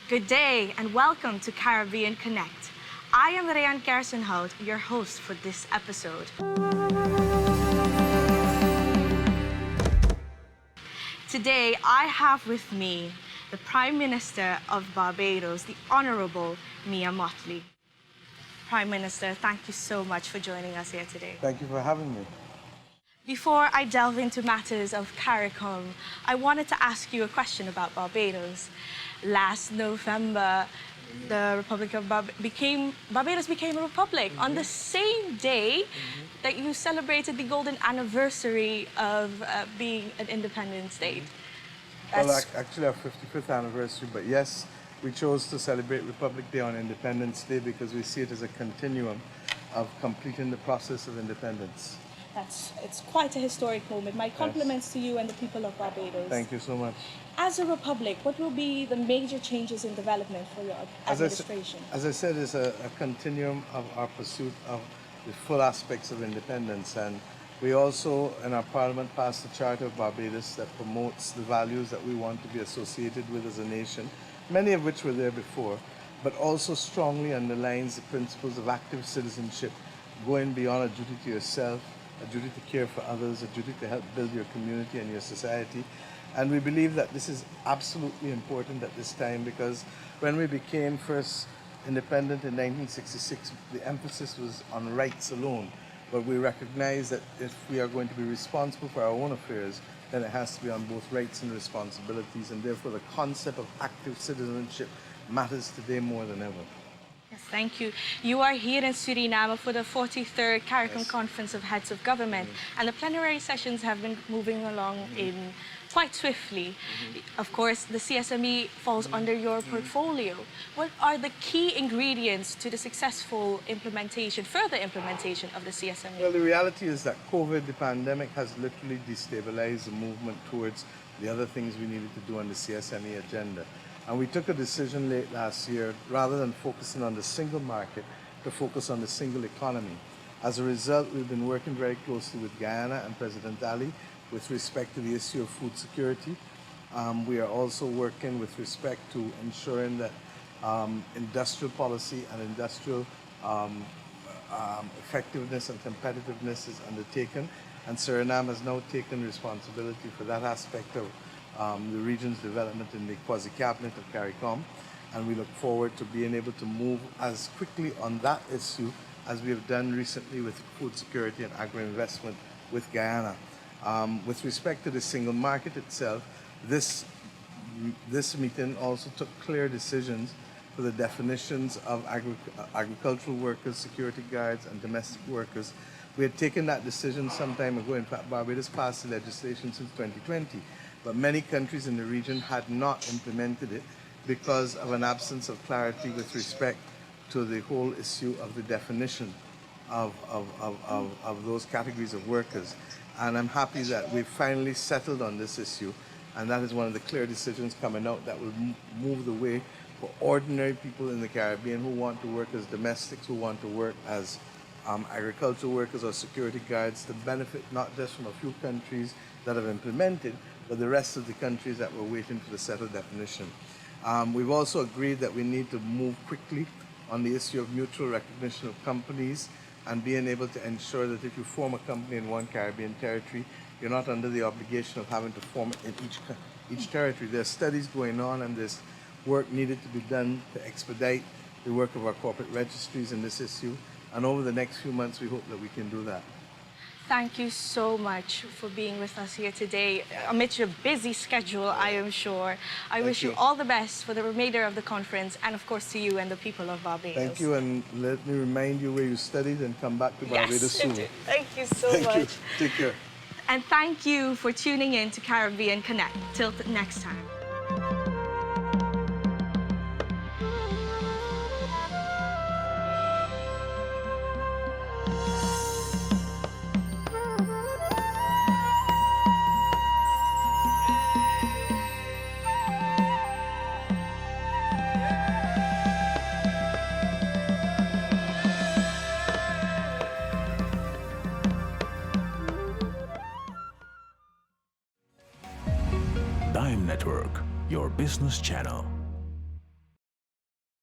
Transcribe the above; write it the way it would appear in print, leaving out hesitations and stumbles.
Good day and welcome to Caribbean Connect. I am Rayan Kersenhout, your host for this episode. Today, I have with me the Prime Minister of Barbados, the Honorable Mia Mottley. Prime Minister, thank you so much for joining us here today. Thank you for having me. Before I delve into matters of CARICOM, I wanted to ask you a question about Barbados. Last November, the Republic of Barbados became a republic on the same day that you celebrated the golden anniversary of being an independent state. Well, actually our 55th anniversary, but yes, we chose to celebrate Republic Day on Independence Day because we see it as a continuum of completing the process of independence. It's quite a historic moment. My compliments to you and the people of Barbados. Thank you so much. As a republic, what will be the major changes in development for your administration? As I said, it's a continuum of our pursuit of the full aspects of independence, and we also, in our parliament, passed the Charter of Barbados that promotes the values that we want to be associated with as a nation, many of which were there before, but also strongly underlines the principles of active citizenship, going beyond a duty to yourself, a duty to care for others, a duty to help build your community and your society. And we believe that this is absolutely important at this time because when we became first independent in 1966, the emphasis was on rights alone. But we recognize that if we are going to be responsible for our own affairs, then it has to be on both rights and responsibilities. And therefore, the concept of active citizenship matters today more than ever. Yes, thank you. You are here in Suriname for the 43rd CARICOM Conference of Heads of Government, and the plenary sessions have been moving along in quite swiftly. Of course, the CSME falls under your portfolio. What are the key ingredients to the successful implementation, further implementation of the CSME? Well, the reality is that COVID, the pandemic, has literally destabilized the movement towards the other things we needed to do on the CSME agenda. And we took a decision late last year, rather than focusing on the single market, to focus on the single economy. As a result, we've been working very closely with Guyana and President Ali with respect to the issue of food security. We are also working with respect to ensuring that industrial policy and industrial effectiveness and competitiveness is undertaken. And Suriname has now taken responsibility for that aspect of the region's development in the quasi-cabinet of CARICOM, and we look forward to being able to move as quickly on that issue as we have done recently with food security and agro-investment with Guyana. With respect to the single market itself, this meeting also took clear decisions for the definitions of agricultural workers, security guards, and domestic workers. We had taken that decision some time ago. In fact, Barbados passed the legislation since 2020. But many countries in the region had not implemented it because of an absence of clarity with respect to the whole issue of the definition of those categories of workers. And I'm happy that we've finally settled on this issue, and that is one of the clear decisions coming out that will move the way for ordinary people in the Caribbean who want to work as domestics, who want to work as agricultural workers or security guards, to benefit not just from a few countries that have implemented, but the rest of the countries that were waiting for the settled definition. We've also agreed that we need to move quickly on the issue of mutual recognition of companies and being able to ensure that if you form a company in one Caribbean territory, you're not under the obligation of having to form it in each territory. There's studies going on, and there's work needed to be done to expedite the work of our corporate registries in this issue. And over the next few months, we hope that we can do that. Thank you so much for being with us here today, amidst your busy schedule, I am sure. I wish you all the best for the remainder of the conference, and of course to you and the people of Barbados. Thank you, and let me remind you where you studied and come back to Barbados soon. Thank you so much. Thank you. Take care. And thank you for tuning in to Caribbean Connect. Till next time. Network, your business channel.